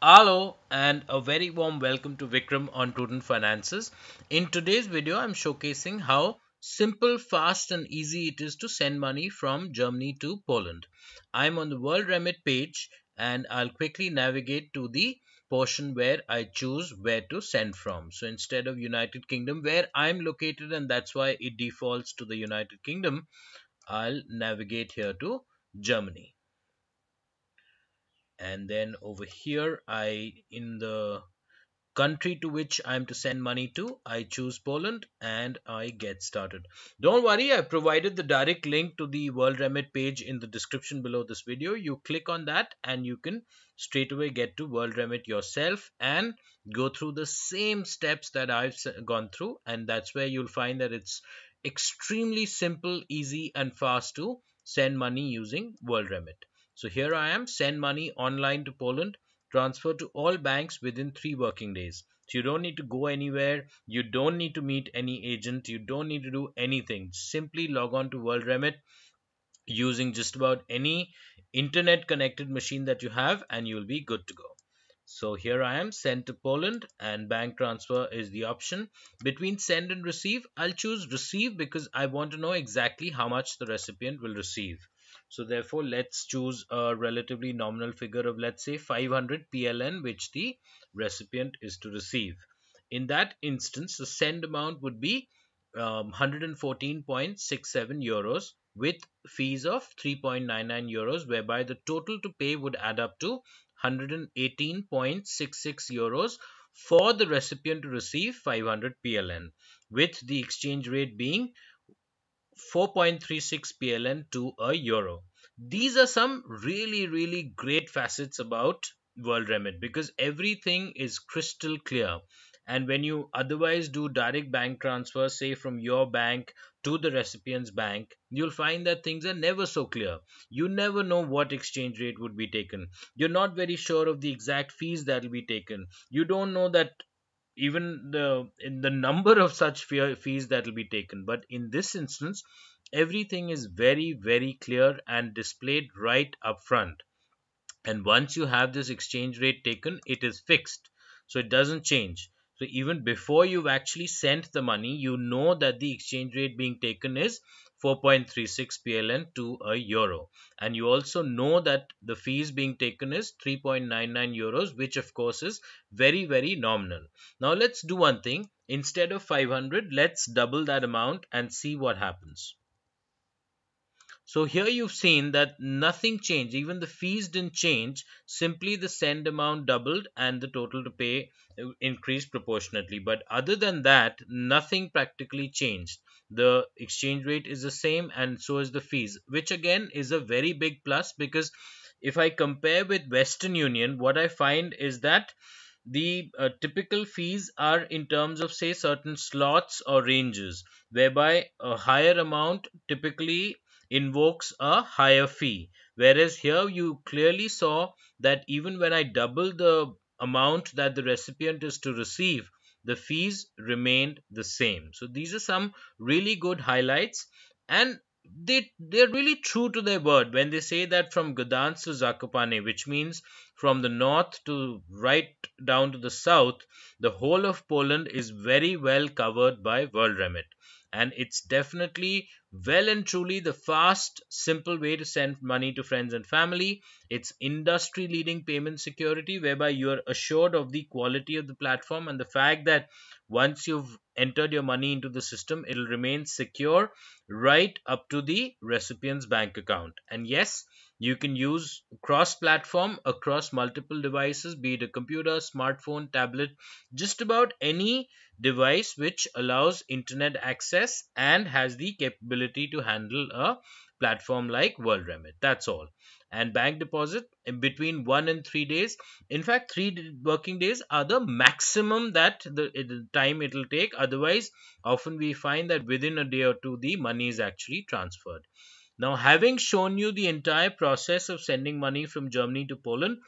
Hello and a very warm welcome to Vikram on Prudent Finances. In today's video, I'm showcasing how simple, fast, and easy it is to send money from Germany to Poland. I'm on the WorldRemit page and I'll quickly navigate to the portion where I choose where to send from. So instead of United Kingdom, where I'm located, and that's why it defaults to the United Kingdom, I'll navigate here to Germany. And then over here, in the country to which I'm to send money to, I choose Poland and I get started. Don't worry, I provided the direct link to the WorldRemit page in the description below this video. You click on that and you can straight away get to WorldRemit yourself and go through the same steps that I've gone through, and that's where you'll find that it's extremely simple, easy and fast to send money using WorldRemit. So here I am, send money online to Poland, transfer to all banks within 3 working days. So you don't need to go anywhere, you don't need to meet any agent, you don't need to do anything. Simply log on to WorldRemit using just about any internet connected machine that you have and you'll be good to go. So here I am, send to Poland, and bank transfer is the option. Between send and receive, I'll choose receive because I want to know exactly how much the recipient will receive. So therefore, let's choose a relatively nominal figure of, let's say, 500 PLN, which the recipient is to receive. In that instance, the send amount would be 114.67 euros with fees of 3.99 euros, whereby the total to pay would add up to 118.66 euros for the recipient to receive 500 PLN, with the exchange rate being 4.36 PLN to a euro. These are some really great facets about WorldRemit because everything is crystal clear. And when you otherwise do direct bank transfer, say from your bank to the recipient's bank, you'll find that things are never so clear. You never know what exchange rate would be taken. You're not very sure of the exact fees that will be taken. You don't know that even the number of such fees that will be taken. But in this instance, everything is very clear and displayed right up front. And once you have this exchange rate taken, it is fixed, so it doesn't change. So even before you've actually sent the money, you know that the exchange rate being taken is 4.36 PLN to a euro, and you also know that the fees being taken is 3.99 euros, which of course is very nominal. Now let's do one thing. Instead of 500, let's double that amount and see what happens. So here you've seen that nothing changed, even the fees didn't change, simply the send amount doubled and the total to pay increased proportionately. But other than that, nothing practically changed. The exchange rate is the same and so is the fees, which again is a very big plus because if I compare with Western Union, what I find is that the typical fees are in terms of, say, certain slots or ranges, whereby a higher amount typically invokes a higher fee, whereas here you clearly saw that even when I double the amount that the recipient is to receive, the fees remained the same. So these are some really good highlights, and they're really true to their word when they say that from Gdansk to Zakopane, which means from the north to right down to the south, the whole of Poland is very well covered by WorldRemit. And it's definitely well and truly the fast, simple way to send money to friends and family. It's industry leading payment security, whereby you're assured of the quality of the platform and the fact that once you've entered your money into the system, it'll remain secure right up to the recipient's bank account. And yes, you can use cross platform across multiple devices, be it a computer, smartphone, tablet, just about any device which allows internet access and has the capability to handle a platform like WorldRemit. That's all. And bank deposit in between 1 and 3 days. In fact, 3 working days are the maximum that the time it will take. Otherwise, often we find that within a day or two, the money is actually transferred. Now, having shown you the entire process of sending money from Germany to Poland,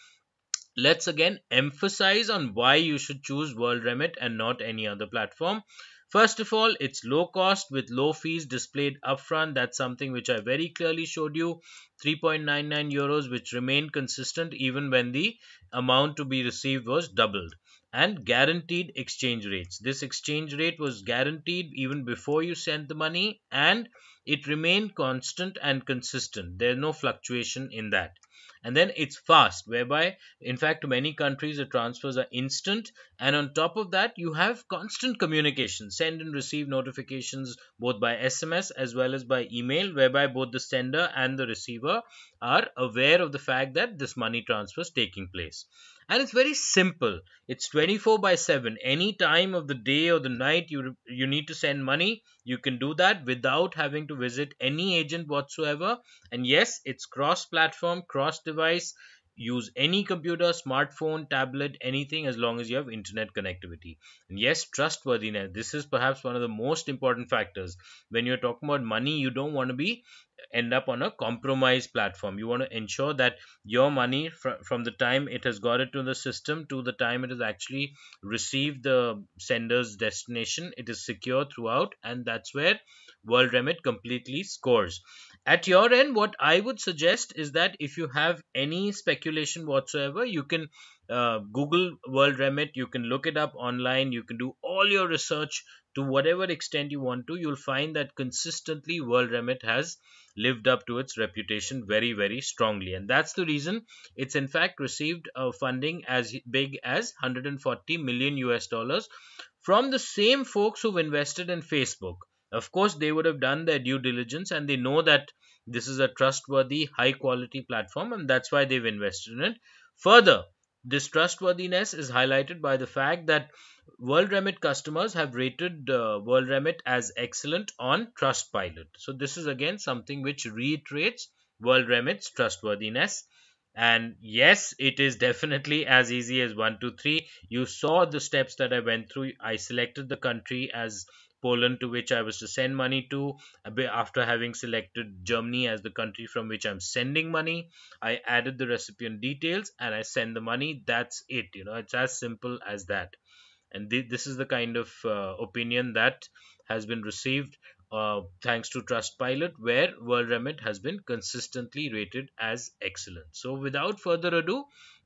let's again emphasize on why you should choose WorldRemit and not any other platform. First of all, it's low cost with low fees displayed upfront. That's something which I very clearly showed you. 3.99 euros, which remained consistent even when the amount to be received was doubled. And guaranteed exchange rates. This exchange rate was guaranteed even before you sent the money, and it remained constant and consistent. There's no fluctuation in that. And then it's fast, whereby in fact many countries the transfers are instant, and on top of that you have constant communication, send and receive notifications both by SMS as well as by email, whereby both the sender and the receiver are aware of the fact that this money transfer is taking place. And it's very simple. It's 24 by 7. Any time of the day or the night you need to send money, you can do that without having to visit any agent whatsoever. And yes, it's cross platform, cross device. Use any computer, smartphone, tablet, anything, as long as you have internet connectivity. And yes, trustworthiness. This is perhaps one of the most important factors. When you're talking about money, you don't want to be end up on a compromised platform. You want to ensure that your money from the time it has got it to the system to the time it has actually received the sender's destination, it is secure throughout, and that's where WorldRemit completely scores. At your end, what I would suggest is that if you have any speculation whatsoever, you can Google WorldRemit, you can look it up online, you can do all your research to whatever extent you want to. You'll find that consistently WorldRemit has lived up to its reputation very, very strongly. And that's the reason it's in fact received funding as big as 140 million US dollars from the same folks who've invested in Facebook. Of course, they would have done their due diligence and they know that this is a trustworthy, high quality platform, and that's why they've invested in it. Further, this trustworthiness is highlighted by the fact that WorldRemit customers have rated WorldRemit as excellent on Trustpilot. So this is again something which reiterates WorldRemit's trustworthiness. And yes, it is definitely as easy as 1, 2, 3. You saw the steps that I went through. I selected the country as Poland to which I was to send money to. After having selected Germany as the country from which I'm sending money, I added the recipient details and I send the money. That's it. It's as simple as that. And this is the kind of opinion that has been received thanks to Trustpilot, where WorldRemit has been consistently rated as excellent. So without further ado,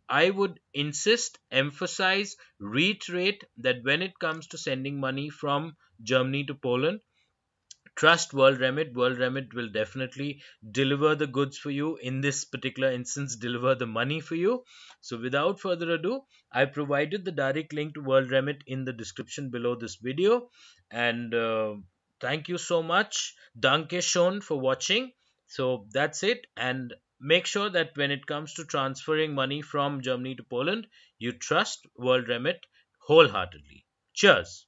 I would insist, emphasize, reiterate that when it comes to sending money from Germany to Poland, trust WorldRemit. WorldRemit will definitely deliver the goods for you. In this particular instance, deliver the money for you. So without further ado, I provided the direct link to WorldRemit in the description below this video. And thank you so much. Danke schön for watching. So that's it. And make sure that when it comes to transferring money from Germany to Poland, you trust WorldRemit wholeheartedly. Cheers.